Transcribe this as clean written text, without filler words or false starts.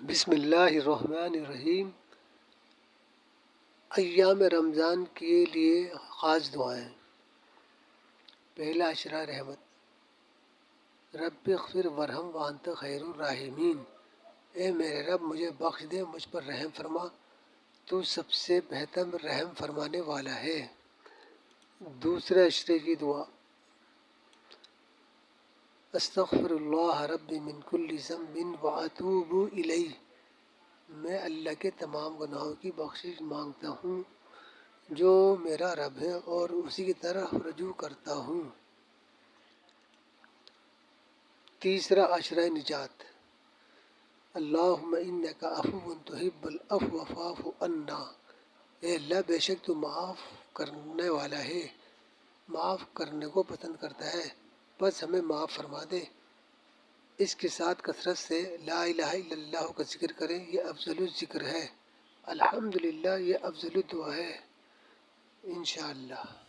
بسم اللہ الرحمن الرحیم۔ ایام رمضان کے لیے خاص دعائیں۔ پہلا عشرہ رحمت۔ رب اغفر ورحم وانت خیر الراحمین، اے میرے رب مجھے بخش دے، مجھ پر رحم فرما، تو سب سے بہتر رحم فرمانے والا ہے۔ دوسرے عشرے کی دعا۔ استغفر اللہ ربی من کل ذنب واتوب الیہ، میں اللہ کے تمام گناہوں کی بخشش مانگتا ہوں جو میرا رب ہے اور اسی کی طرف رجوع کرتا ہوں۔ تیسرا عشرہ نجات۔ اللہم انک عفو تحب العفو فاعف عنا، اے اللہ بے شک تو معاف کرنے والا ہے، معاف کرنے کو پسند کرتا ہے، بس ہمیں معاف فرما دے۔ اس کے ساتھ کثرت سے لا الہ الا اللہ کا ذکر کریں، یہ افضل الذکر ہے۔ الحمدللہ یہ افضل دعا ہے انشاءاللہ۔